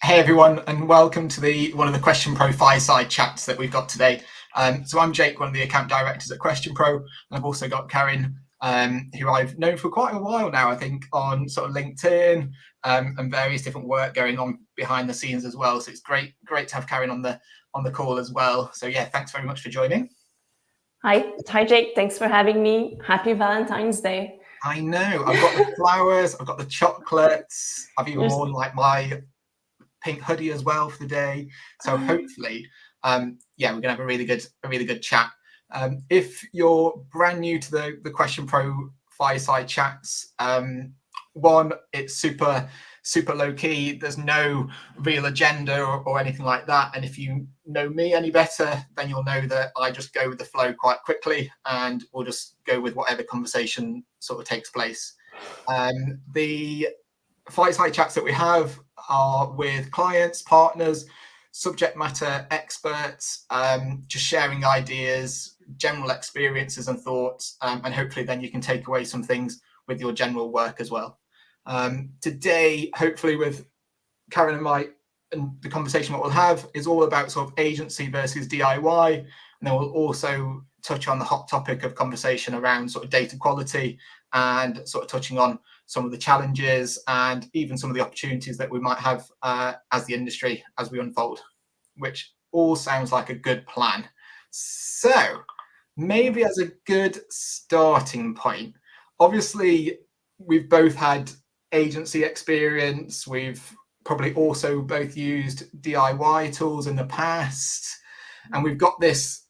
Hey everyone, and welcome to one of the Question Pro fireside chats that we've got today. So I'm Jake, one of the account directors at Question Pro, and I've also got Karine, who I've known for quite a while now, I think, on sort of LinkedIn and various different work going on behind the scenes as well. So it's great to have Karine on the call as well. So yeah, thanks very much for joining. Hi Jake, thanks for having me. Happy Valentine's Day. I know, I've got the flowers, I've got the chocolates, I've even worn like my pink hoodie as well for the day. So hopefully, we're gonna have a really good chat. If you're brand new to the Question Pro fireside chats, one, it's super low key. There's no real agenda or anything like that. And if you know me any better, then you'll know that I just go with the flow quite quickly, and we'll just go with whatever conversation sort of takes place. The fireside chats that we have are with clients, partners, subject matter experts, just sharing ideas, general experiences and thoughts, and hopefully then you can take away some things with your general work as well. Today, hopefully with Karine and the conversation what we'll have is all about sort of agency versus DIY, and then we'll also touch on the hot topic of conversation around sort of data quality and sort of touching on some of the challenges and even some of the opportunities that we might have as the industry as we unfold, which all sounds like a good plan. So maybe as a good starting point, obviously we've both had agency experience. We've probably also both used DIY tools in the past, and we've got this,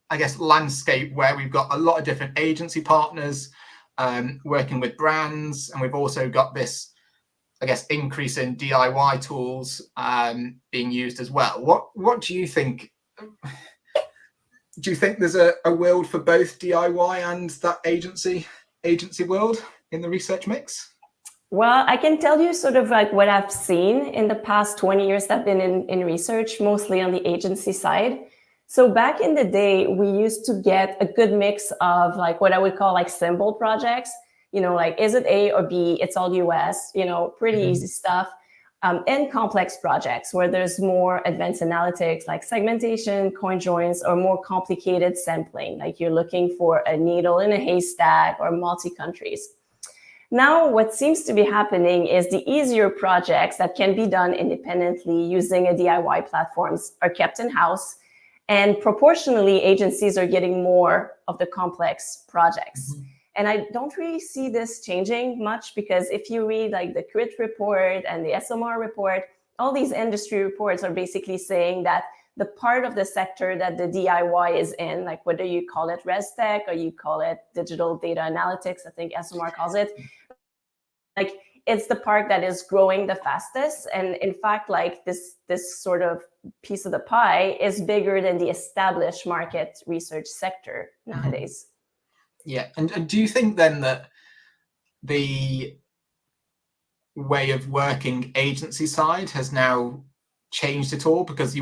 I guess, landscape where we've got a lot of different agency partners working with brands, and we've also got this, I guess, increase in DIY tools being used as well. What do you think? Do you think there's a world for both DIY and that agency world in the research mix? Well, I can tell you sort of like what I've seen in the past 20 years that I've been in research, mostly on the agency side. So back in the day, we used to get a good mix of like what I would call like simple projects, like is it A or B? It's all US, pretty easy stuff. And complex projects where there's more advanced analytics like segmentation, coin joins, or more complicated sampling, like you're looking for a needle in a haystack or multi-countries. Now, what seems to be happening is the easier projects that can be done independently using a DIY platforms are kept in-house, and proportionally, agencies are getting more of the complex projects. And I don't really see this changing much, because if you read like the CRIT report and the SMR report, all these industry reports are basically saying that the part of the sector that the DIY is in, like whether you call it res tech or you call it digital data analytics, I think SMR calls it, like it's the part that is growing the fastest. And in fact, like this sort of piece of the pie is bigger than the established market research sector nowadays. Yeah, and do you think then that the way of working agency side has now changed at all, because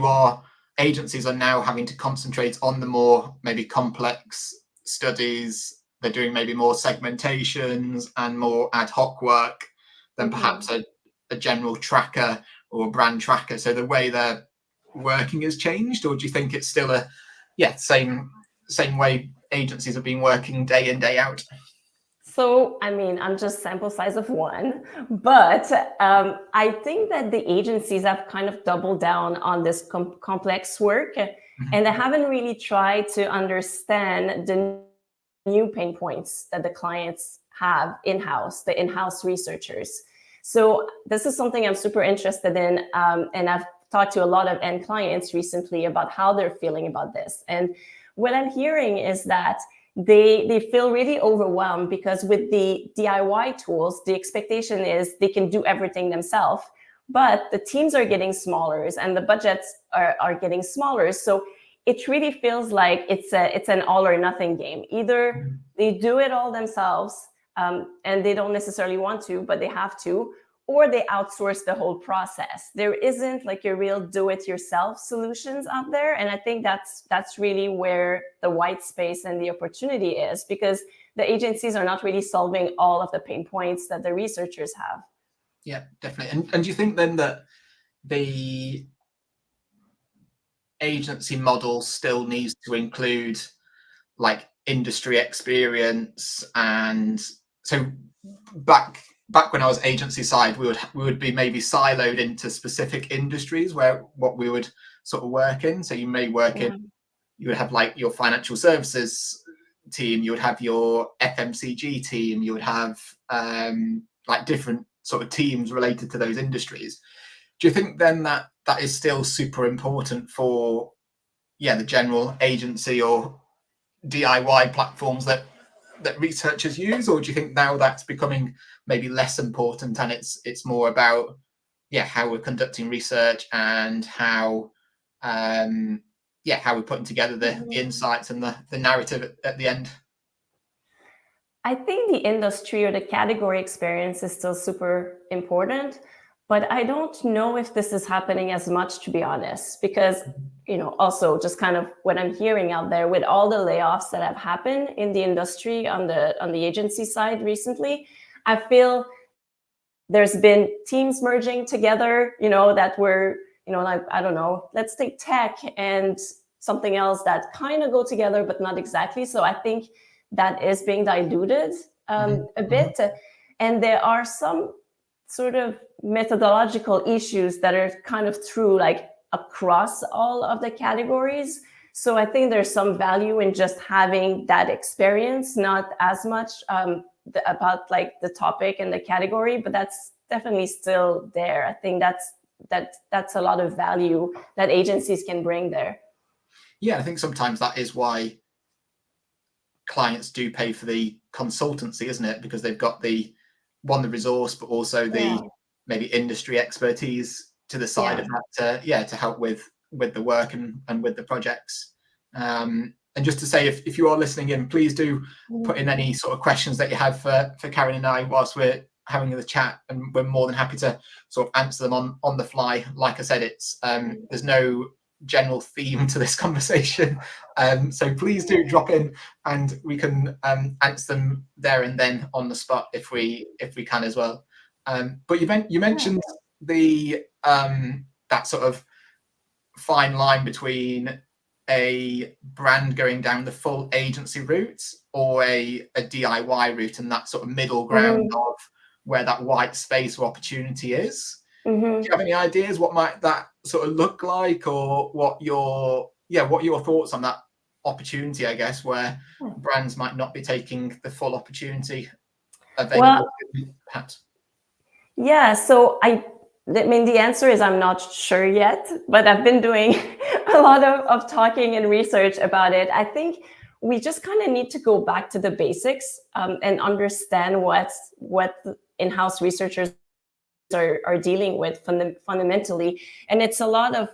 agencies are now having to concentrate on the more maybe complex studies? They're doing maybe more segmentations and more ad hoc work than perhaps a general tracker or a brand tracker. So the way they're working has changed, or do you think it's still same way agencies have been working day in, day out? So, I mean, I'm just sample size of one, but I think that the agencies have kind of doubled down on this complex work, and they haven't really tried to understand the new pain points that the clients have in-house, the in-house researchers. So this is something I'm super interested in, and I've talked to a lot of end clients recently about how they're feeling about this. And what I'm hearing is that they feel really overwhelmed, because with the DIY tools, the expectation is they can do everything themselves, but the teams are getting smaller and the budgets are getting smaller. So it really feels like it's an all or nothing game. Either they do it all themselves and they don't necessarily want to, but they have to, or they outsource the whole process. There isn't like a real do-it-yourself solutions out there. And I think that's really where the white space and the opportunity is, because the agencies are not really solving all of the pain points that the researchers have. Yeah, definitely. And do you think then that the agency model still needs to include like industry experience? And so back when I was agency side, we would be maybe siloed into specific industries where what we would sort of work in. So you may work in, you would have like your financial services team, you would have your FMCG team, you would have like different sort of teams related to those industries. Do you think then that that is still super important for the general agency or DIY platforms that researchers use, or do you think now that's becoming maybe less important and it's more about how we're conducting research and how how we're putting together the insights and the narrative at the end? I think the industry or the category experience is still super important, but I don't know if this is happening as much, to be honest, because, also just kind of what I'm hearing out there with all the layoffs that have happened in the industry on the agency side recently, I feel there's been teams merging together, that were, like, I don't know, let's take tech and something else that kind of go together, but not exactly. So I think that is being diluted a bit. And there are some sort of methodological issues that are kind of true, like across all of the categories. So I think there's some value in just having that experience, not as much about like the topic and the category, but that's definitely still there. I think that's a lot of value that agencies can bring there. Yeah, I think sometimes that is why clients do pay for the consultancy, isn't it? Because they've got the resource, but also the maybe industry expertise to the side of that to help with the work and with the projects. And just to say, if you are listening in, please do put in any sort of questions that you have for Karine and I whilst we're having the chat, and we're more than happy to sort of answer them on the fly. Like I said, it's there's no general theme to this conversation, so please do drop in and we can answer them there and then on the spot if we can as well. But you mentioned the that sort of fine line between a brand going down the full agency route or a DIY route, and that sort of middle ground of where that white space or opportunity is. Do you have any ideas what might that sort of look like, or what your thoughts on that opportunity, I guess, where brands might not be taking the full opportunity available, perhaps? Yeah, so I mean, the answer is I'm not sure yet, but I've been doing a lot of talking and research about it. I think we just kind of need to go back to the basics and understand what in-house researchers are dealing with fundamentally. And it's a lot of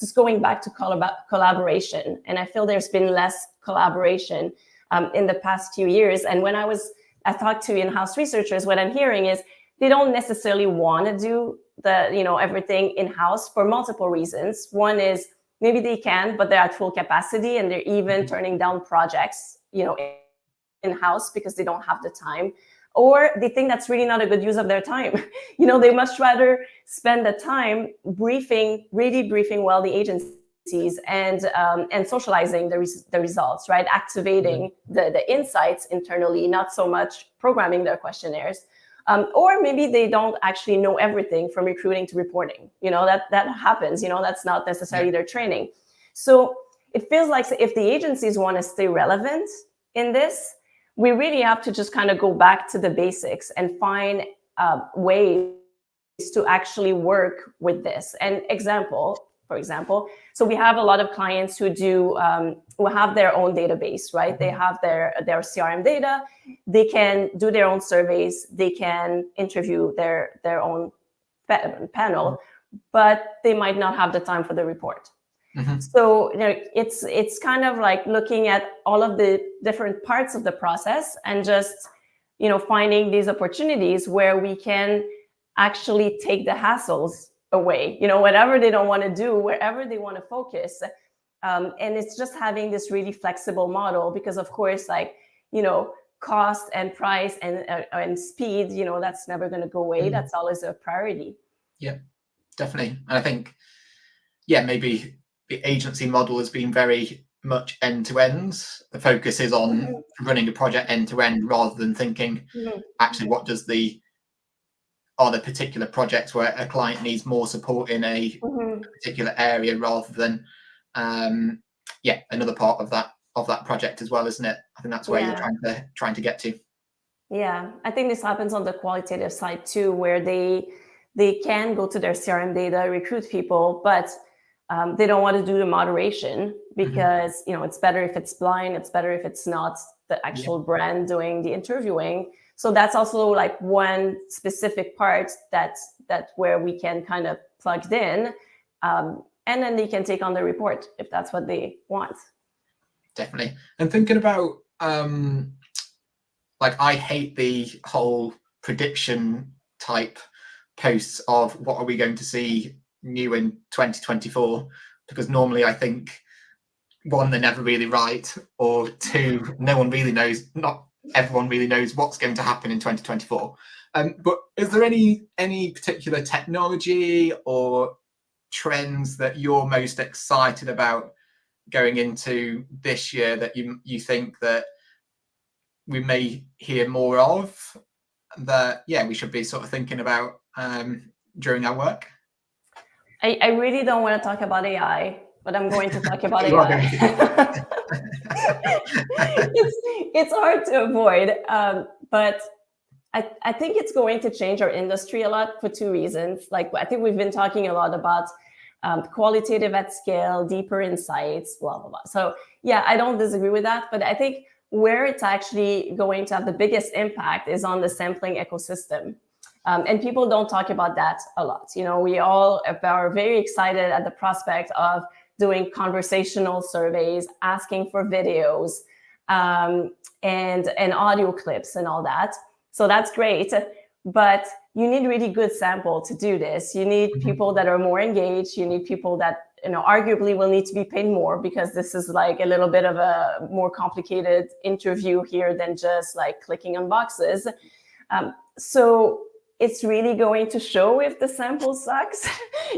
just going back to collaboration. And I feel there's been less collaboration in the past few years. And when I talked to in-house researchers, what I'm hearing is they don't necessarily want to do everything in-house for multiple reasons. One is maybe they can, but they're at full capacity and they're even turning down projects, in-house because they don't have the time, or they think that's really not a good use of their time. They much rather spend the time really briefing well the agencies and socializing the results, right? Activating the insights internally, not so much programming their questionnaires. Or maybe they don't actually know everything from recruiting to reporting. That happens. That's not necessarily their training. So it feels like if the agencies want to stay relevant in this, we really have to just kind of go back to the basics and find ways to actually work with this. And for example, so we have a lot of clients who have their own database, right? They have their CRM data. They can do their own surveys. They can interview their own panel, but they might not have the time for the report. So it's kind of like looking at all of the different parts of the process and just finding these opportunities where we can actually take the hassles away, whatever they don't want to do, wherever they want to focus. And it's just having this really flexible model because, of course, cost and price and speed, that's never going to go away. That's always a priority. Yeah, definitely. And I think, maybe the agency model has been very much end to end. The focus is on running a project end to end rather than thinking, actually, what does are there particular projects where a client needs more support in a particular area rather than, another part of that project as well, isn't it? I think that's where you're trying to get to. Yeah, I think this happens on the qualitative side too, where they can go to their CRM data, recruit people, but they don't want to do the moderation because it's better if it's blind. It's better if it's not the actual brand doing the interviewing. So that's also like one specific part that's where we can kind of plug in, and then they can take on the report if that's what they want. Definitely. And thinking about I hate the whole prediction type posts of what are we going to see new in 2024, because normally I think, one, they're never really right, or two, no one really knows, not everyone really knows what's going to happen in 2024. But is there any particular technology or trends that you're most excited about going into this year that you think that we may hear more of, that we should be sort of thinking about during our work? I really don't want to talk about AI, but I'm going to talk about AI. It's hard to avoid, but I think it's going to change our industry a lot for two reasons. Like, I think we've been talking a lot about qualitative at scale, deeper insights, blah, blah, blah. So yeah, I don't disagree with that, but I think where it's actually going to have the biggest impact is on the sampling ecosystem. And people don't talk about that a lot. We all are very excited at the prospect of doing conversational surveys, asking for videos, and audio clips and all that. So that's great, but you need really good sample to do this. You need people that are more engaged. You need people that, arguably will need to be paid more, because this is like a little bit of a more complicated interview here than just like clicking on boxes. So it's really going to show if the sample sucks.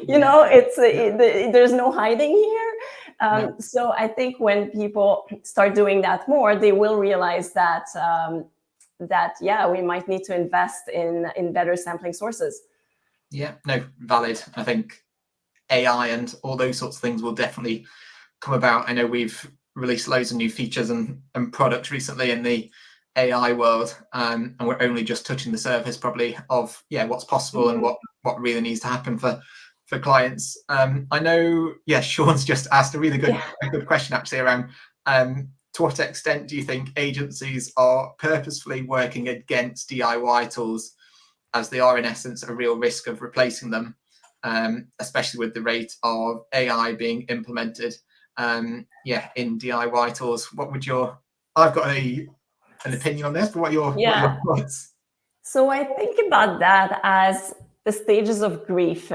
There's no hiding here. So I think when people start doing that more, they will realize that we might need to invest in better sampling sources. Yeah, no, valid. I think AI and all those sorts of things will definitely come about. I know we've released loads of new features and products recently in the AI world, and we're only just touching the surface probably of what's possible and what really needs to happen for clients. I know Sean's just asked a really good question actually around to what extent do you think agencies are purposefully working against DIY tools, as they are in essence a real risk of replacing them, especially with the rate of AI being implemented in DIY tools? What would I've got an opinion on this, but what are your thoughts? So I think about that as the stages of grief.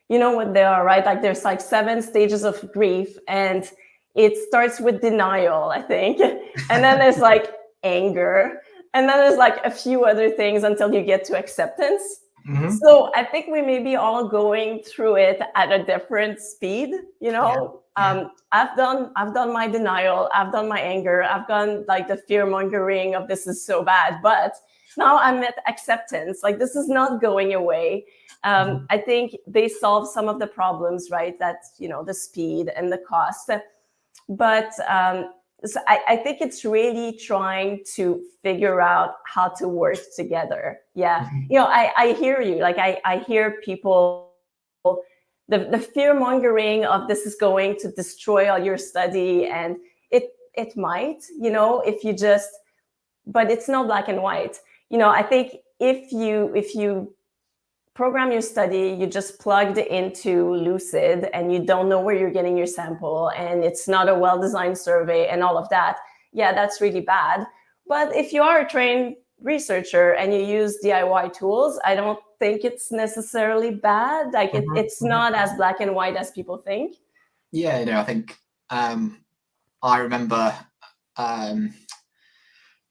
You know what they are, right? Like there's like 7 stages of grief, and it starts with denial, I think. And then there's like anger. And then there's like a few other things until you get to acceptance. So I think we may be all going through it at a different speed. I've done my denial, I've done my anger, I've done like the fear mongering of this is so bad, but now I'm at acceptance. Like, this is not going away. I think they solve some of the problems, right? That's, the speed and the cost. But so I think it's really trying to figure out how to work together. Yeah. I hear you. Like, I hear people, the fear mongering of this is going to destroy all your study. And it might, if you just, but it's not black and white. I think if you program your study, you just plugged into Lucid and you don't know where you're getting your sample, and it's not a well-designed survey and all of that, that's really bad. But if you are a trained researcher and you use DIY tools, I don't think it's necessarily bad. Like, it's not as black and white as people think. I think I remember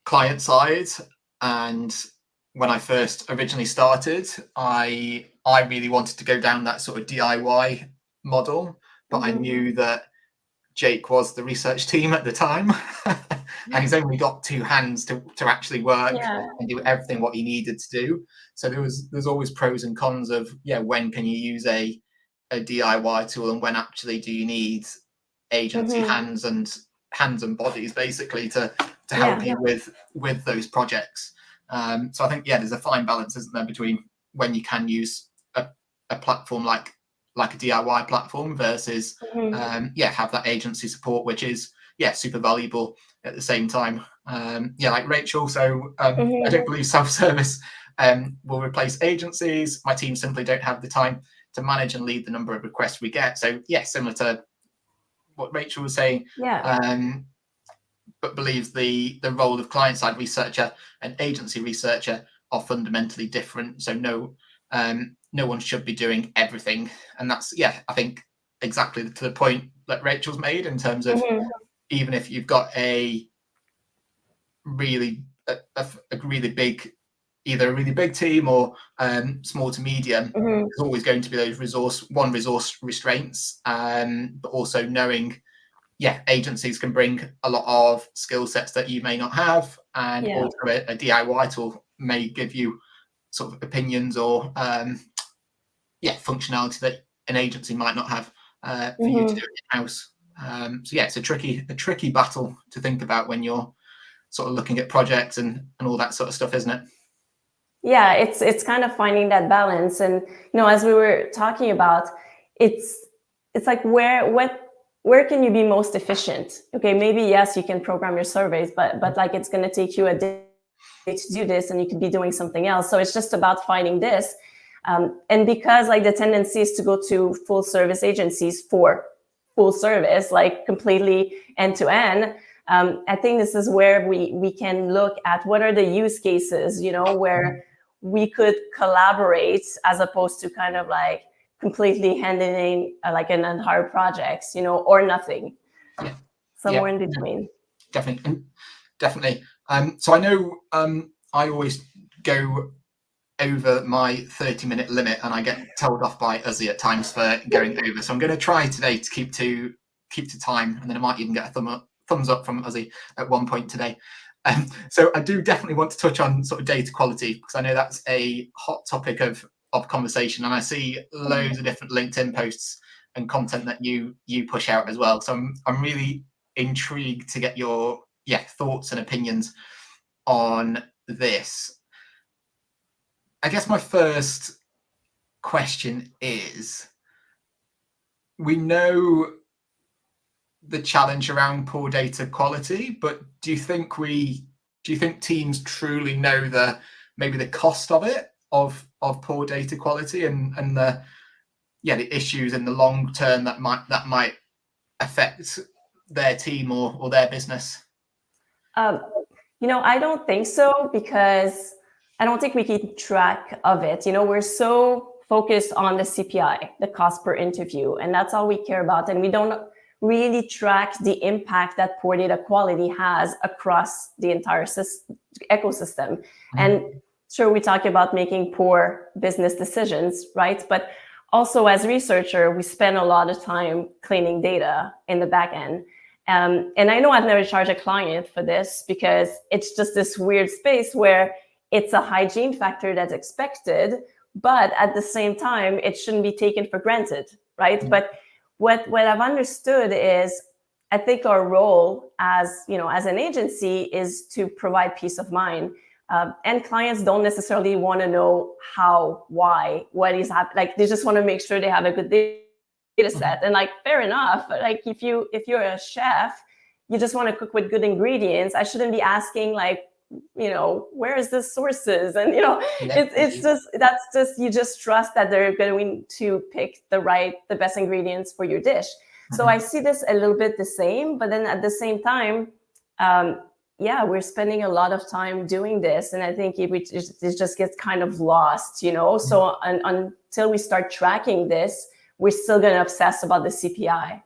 client side, and when I first originally started, I really wanted to go down that sort of DIY model, but I knew that Jake was the research team at the time, and he's only got two hands to actually work and do everything what he needed to do. So there's always pros and cons of when can you use a DIY tool, and when actually do you need agency hands and bodies basically to help you with those projects. So I think there's a fine balance, isn't there, between when you can use a platform like a DIY platform versus have that agency support, which is super valuable at the same time. Like Rachel. So I don't believe self-service will replace agencies. My team simply don't have the time to manage and lead the number of requests we get. So similar to what Rachel was saying, but believes the role of client-side researcher and agency researcher are fundamentally different. So no one should be doing everything. And that's, I think, exactly to the point that Rachel's made in terms of even if you've got a really big, either a really big team or small to medium, there's always going to be those resource restraints, but also knowing agencies can bring a lot of skill sets that you may not have, and also a DIY tool may give you sort of opinions or functionality that an agency might not have for you to do it in-house. So it's a tricky battle to think about when you're sort of looking at projects and all that sort of stuff, isn't it? Yeah, it's kind of finding that balance. And as we were talking about, it's like where can you be most efficient? Okay, maybe yes, you can program your surveys, but like it's going to take you a day to do this, and you could be doing something else. So it's just about finding this. And because like the tendency is to go to full service agencies for full service, like completely end to end, I think this is where we can look at what are the use cases, where we could collaborate as opposed to kind of like completely handling like an entire project, or nothing. Somewhere in between. Definitely. So I know I always go over my 30-minute limit, and I get told off by Uzi at times for going over. So I'm going to try today to keep to time, and then I might even get a thumbs up from Uzi at one point today. So I do definitely want to touch on sort of data quality, because I know that's a hot topic of conversation, and I see loads of different LinkedIn posts and content that you push out as well. So I'm really intrigued to get your thoughts and opinions on this. I guess my first question is, we know the challenge around poor data quality, but do you think teams truly know maybe the cost of it, of poor data quality, and the issues in the long term that might affect their team or their business? I don't think so, because I don't think we keep track of it. We're so focused on the CPI, the cost per interview, and that's all we care about. And we don't really track the impact that poor data quality has across the entire ecosystem. And sure, we talk about making poor business decisions, right? But also as researcher, we spend a lot of time cleaning data in the back end. And I know I've never charged a client for this, because it's just this weird space where it's a hygiene factor that's expected, but at the same time, it shouldn't be taken for granted, right? But what I've understood is, I think our role as an agency is to provide peace of mind. And clients don't necessarily want to know how, why, what is happening. Like, they just want to make sure they have a good data set. And like, fair enough. Like, if you're a chef, you just want to cook with good ingredients. I shouldn't be asking like, where is the sources? And you just trust that they're going to pick the best ingredients for your dish. So I see this a little bit the same, but then at the same time, we're spending a lot of time doing this, and I think it just gets kind of lost, So until we start tracking this, we're still going to obsess about the CPI.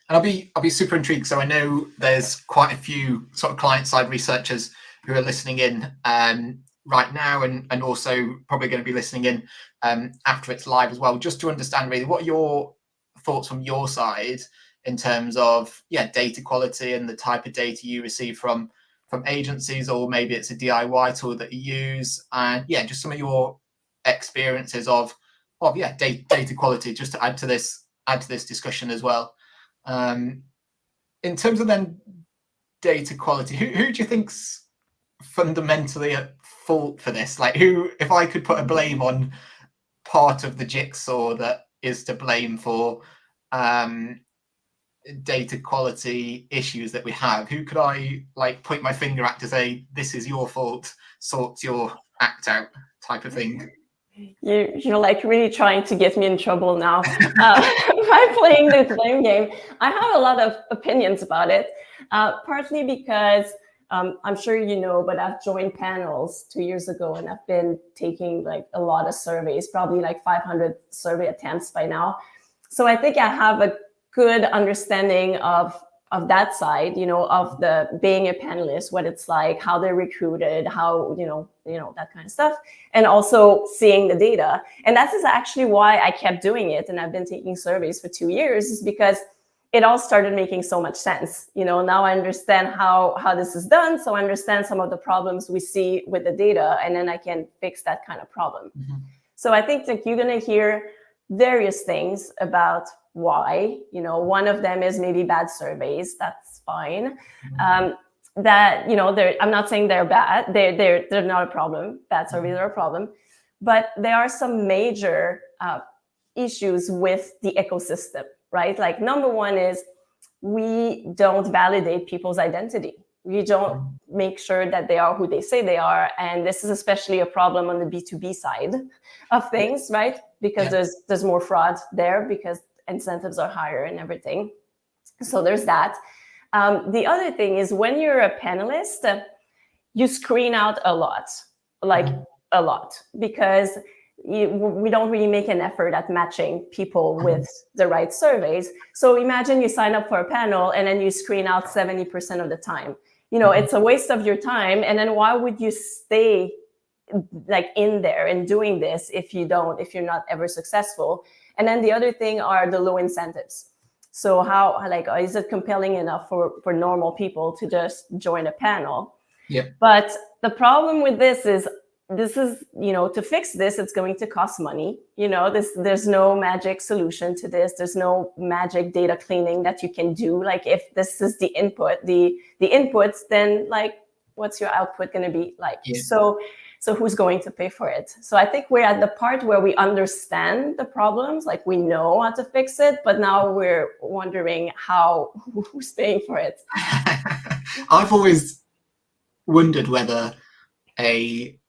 And I'll be super intrigued. So I know there's quite a few sort of client side researchers who are listening in right now, and also probably going to be listening in after it's live as well, just to understand really what are your thoughts from your side in terms of data quality and the type of data you receive from agencies, or maybe it's a DIY tool that you use, and just some of your experiences of data quality, just to add to this discussion as well. In terms of then data quality, who do you think's fundamentally at fault for this? Like, who, if I could put a blame on part of the jigsaw that is to blame for data quality issues that we have, who could I like point my finger at to say this is your fault, sort your act out type of thing? You're like really trying to get me in trouble now by playing the blame game. I have a lot of opinions about it, partly because I'm sure you know, but I've joined panels 2 years ago, and I've been taking like a lot of surveys, probably like 500 survey attempts by now. So I think I have a good understanding of that side, of the being a panelist, what it's like, how they're recruited, how, that kind of stuff, and also seeing the data. And that is actually why I kept doing it. And I've been taking surveys for 2 years, is because it all started making so much sense. Now I understand how this is done. So I understand some of the problems we see with the data, and then I can fix that kind of problem. Mm-hmm. So I think that you're going to hear various things about why. One of them is maybe bad surveys. That's fine. Mm-hmm. I'm not saying they're bad. They're not a problem. Bad surveys are a problem, but there are some major issues with the ecosystem, right? Like, number one is we don't validate people's identity. We don't make sure that they are who they say they are. And this is especially a problem on the B2B side of things, right? Because there's more fraud there, because incentives are higher and everything. So there's that. The other thing is, when you're a panelist, you screen out a lot, a lot, because we don't really make an effort at matching people with the right surveys. So imagine you sign up for a panel and then you screen out 70% of the time. It's a waste of your time. And then why would you stay like in there and doing this if you're not ever successful? And then the other thing are the low incentives. So how, is it compelling enough for normal people to just join a panel? Yeah. But the problem with this is, to fix this, it's going to cost money. There's no magic solution to this. There's no magic data cleaning that you can do. Like, if this is the input, the inputs, then like, what's your output going to be like? Yeah. So who's going to pay for it? So I think we're at the part where we understand the problems, like we know how to fix it, but now we're wondering who's paying for it. I've always wondered whether a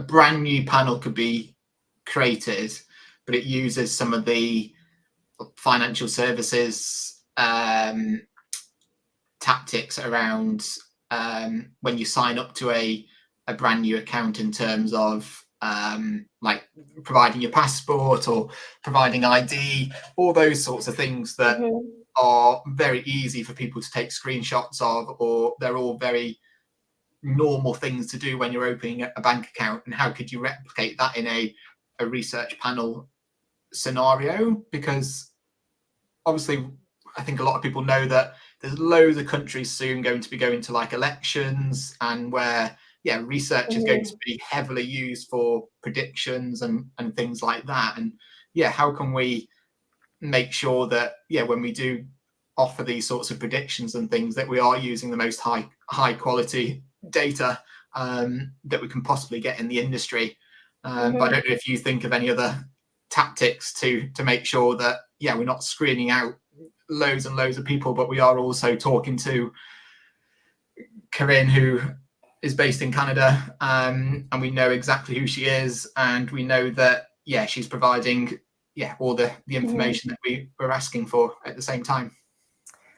brand new panel could be created, but it uses some of the financial services tactics around when you sign up to a brand new account, in terms of like providing your passport or providing ID, all those sorts of things that are very easy for people to take screenshots of, or they're all very normal things to do when you're opening a bank account. And how could you replicate that in a research panel scenario? Because obviously I think a lot of people know that there's loads of countries soon going to be going to like elections, and where research is going to be heavily used for predictions and things like that. And how can we make sure that when we do offer these sorts of predictions and things, that we are using the most high quality data that we can possibly get in the industry. But I don't know if you think of any other tactics to make sure that we're not screening out loads and loads of people, but we are also talking to Karine, who is based in Canada, and we know exactly who she is, and we know that she's providing all the information that we're asking for at the same time.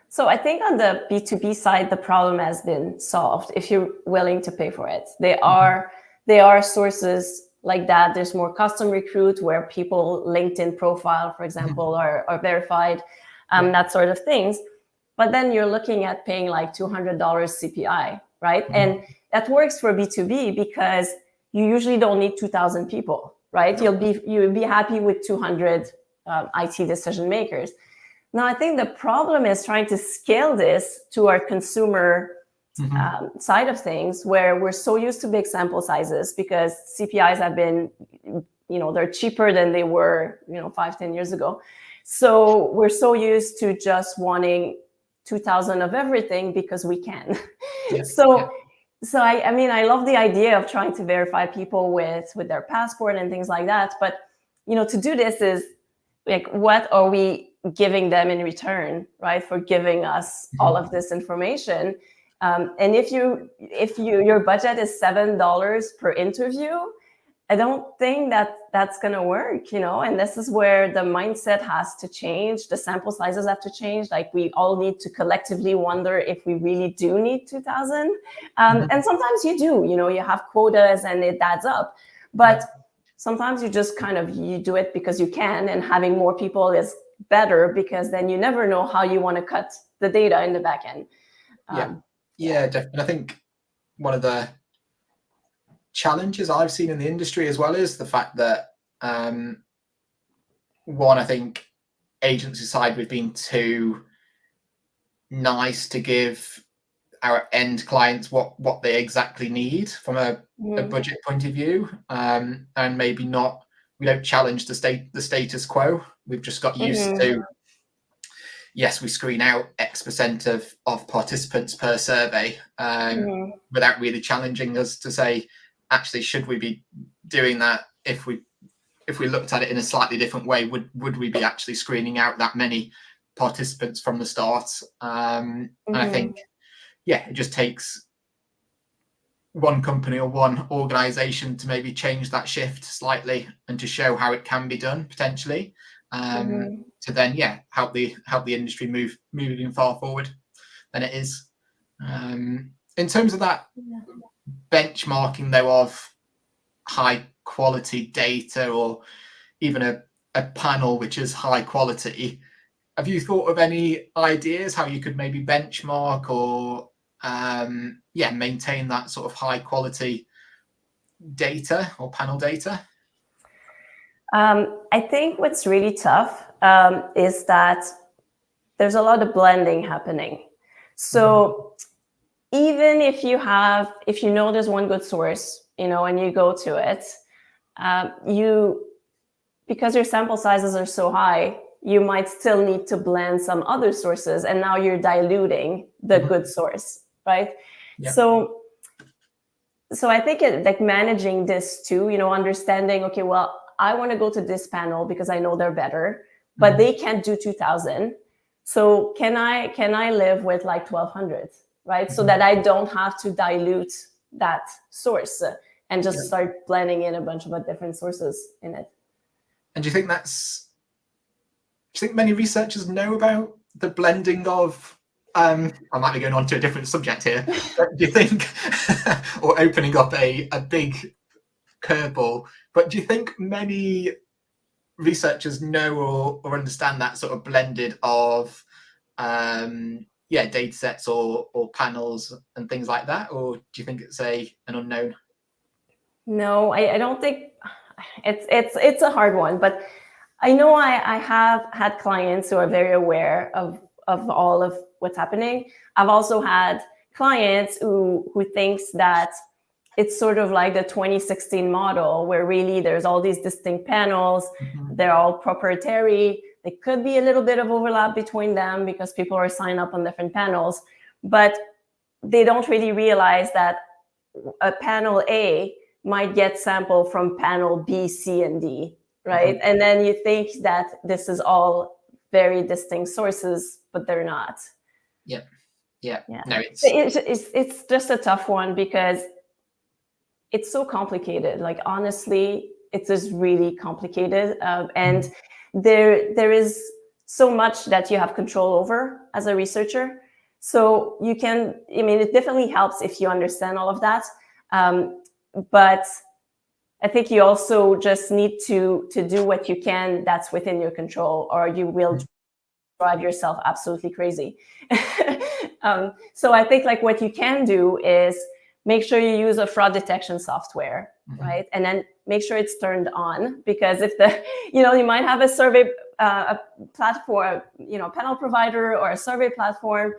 So I think on the B2B side, the problem has been solved if you're willing to pay for it. There are sources like that. There's more custom recruit, where people LinkedIn profile, for example, are verified. that sort of things. But then you're looking at paying like $200 CPI, right? And that works for B2B because you usually don't need 2,000 people, right? You'll be happy with 200 IT decision makers. Now, I think the problem is trying to scale this to our consumer side of things, where we're so used to big sample sizes because CPIs have been, they're cheaper than they were, 5-10 years ago. So we're so used to just wanting 2,000 of everything because we can. So I love the idea of trying to verify people with their passport and things like that. But, to do this is like, what are we giving them in return, right? For giving us all of this information. And if your budget is $7 per interview, I don't think that's going to work, and this is where the mindset has to change. The sample sizes have to change. Like, we all need to collectively wonder if we really do need 2,000. And sometimes you do, you have quotas and it adds up. But sometimes you just you do it because you can, and having more people is better because then you never know how you want to cut the data in the back end. Definitely. I think one of the challenges I've seen in the industry as well is the fact that one, I think agency side, we've been too nice to give our end clients what they exactly need from a budget point of view, and maybe we don't challenge the status quo. We've just got used to, yes, we screen out X% of participants per survey, without really challenging us to say, actually, should we be doing that? If we looked at it in a slightly different way, would we be actually screening out that many participants from the start? And I think, it just takes one company or one organization to maybe change that shift slightly and to show how it can be done potentially, to then help the industry moving far forward than it is. In terms of that benchmarking though of high quality data, or even a panel which is high quality, have you thought of any ideas how you could maybe benchmark or maintain that sort of high quality data or panel data? I think what's really tough is that there's a lot of blending happening. So even if you know there's one good source, and you go to it, because your sample sizes are so high, you might still need to blend some other sources, and now you're diluting the good source, right? So I think like managing this too, understanding, okay, well, I want to go to this panel because I know they're better, but they can't do 2,000. So can I live with like 1,200, right? So that I don't have to dilute that source and just start blending in a bunch of different sources in it. And do you think many researchers know about the blending of, I might be going on to a different subject here, but do you think, or opening up a big curveball, but do you think many researchers know or understand that sort of blended of data sets or panels and things like that, or do you think it's an unknown? No, I don't think it's a hard one, but I know I have had clients who are very aware of all of what's happening. I've also had clients who thinks that it's sort of like the 2016 model, where really there's all these distinct panels. They're all proprietary. There could be a little bit of overlap between them because people are signed up on different panels, but they don't really realize that a panel A might get sample from panel B, C, and D, right? And then you think that this is all very distinct sources, but they're not. No, it's just a tough one because it's so complicated. Like, honestly, it is really complicated, and there is so much that you have control over as a researcher. So you can, it definitely helps if you understand all of that. But I think you also just need to do what you can that's within your control, or you will drive yourself absolutely crazy. So I think like what you can do is make sure you use a fraud detection software, right? And then make sure it's turned on, because if the, you might have a survey a platform, panel provider or a survey platform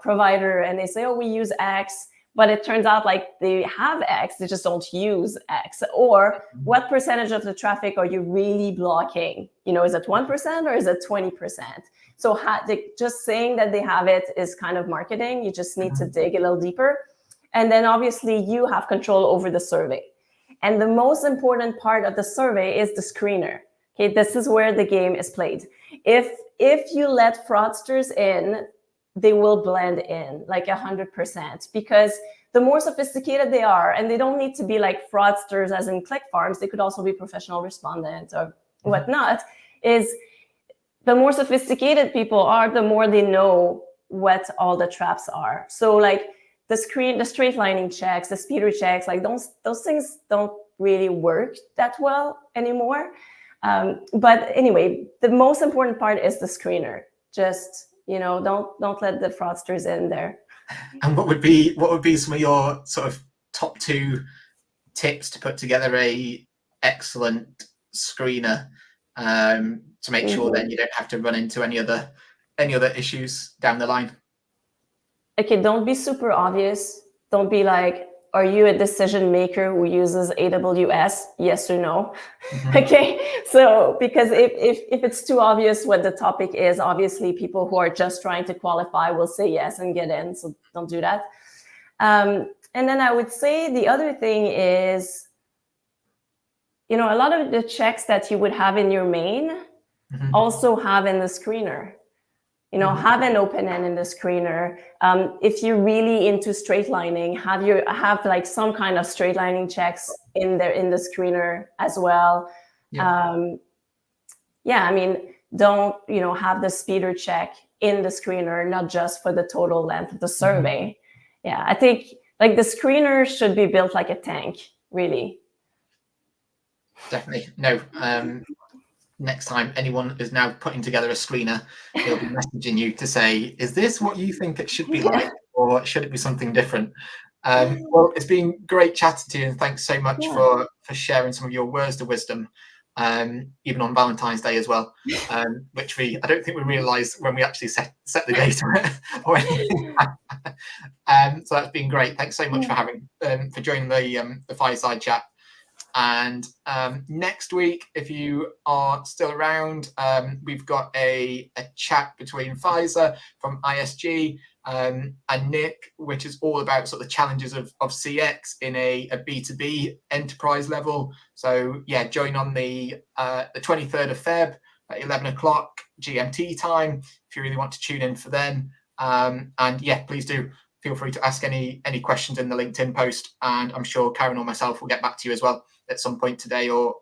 provider, and they say, oh, we use X, but it turns out like they have X, they just don't use X. Or what percentage of the traffic are you really blocking? Is it 1% or is it 20%? So just saying that they have it is kind of marketing. You just need to dig a little deeper. And then obviously you have control over the survey. And the most important part of the survey is the screener. Okay, this is where the game is played. If you let fraudsters in, they will blend in like 100%, because the more sophisticated they are, and they don't need to be like fraudsters as in click farms, they could also be professional respondents or whatnot, is the more sophisticated people are, the more they know what all the traps are. So like the straight lining checks, the speeder checks, like those things don't really work that well anymore. But anyway, the most important part is the screener. Just, don't let the fraudsters in there. And what would be some of your sort of top 2 tips to put together a excellent screener, to make sure then you don't have to run into any other issues down the line? Okay, don't be super obvious. Don't be like, are you a decision maker who uses AWS? Yes or no? Okay, so because if it's too obvious what the topic is, obviously people who are just trying to qualify will say yes and get in, so don't do that. And then I would say the other thing is, a lot of the checks that you would have in your main also have in the screener. Have an open end in the screener. If you're really into straight lining, have like some kind of straight lining checks in the screener as well. Don't have the speeder check in the screener, not just for the total length of the survey. Yeah, I think like the screener should be built like a tank, really. Definitely. No. Next time anyone is now putting together a screener, they'll be messaging you to say, is this what you think it should be like, or should it be something different? Well, it's been great chatting to you, and thanks so much for sharing some of your words of wisdom, even on Valentine's Day as well, which I don't think we realised when we actually set the date or anything. So that's been great. Thanks so much for joining the fireside chat. And next week, if you are still around, we've got a chat between Pfizer from ISG and Nick, which is all about sort of the challenges of CX in a B2B enterprise level. So yeah, join on the 23rd of Feb at 11 o'clock GMT time if you really want to tune in for them. And yeah, please do feel free to ask any questions in the LinkedIn post, and I'm sure Karen or myself will get back to you as well at some point today or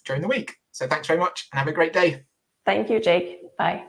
during the week. So thanks very much and have a great day. Thank you, Jake. Bye.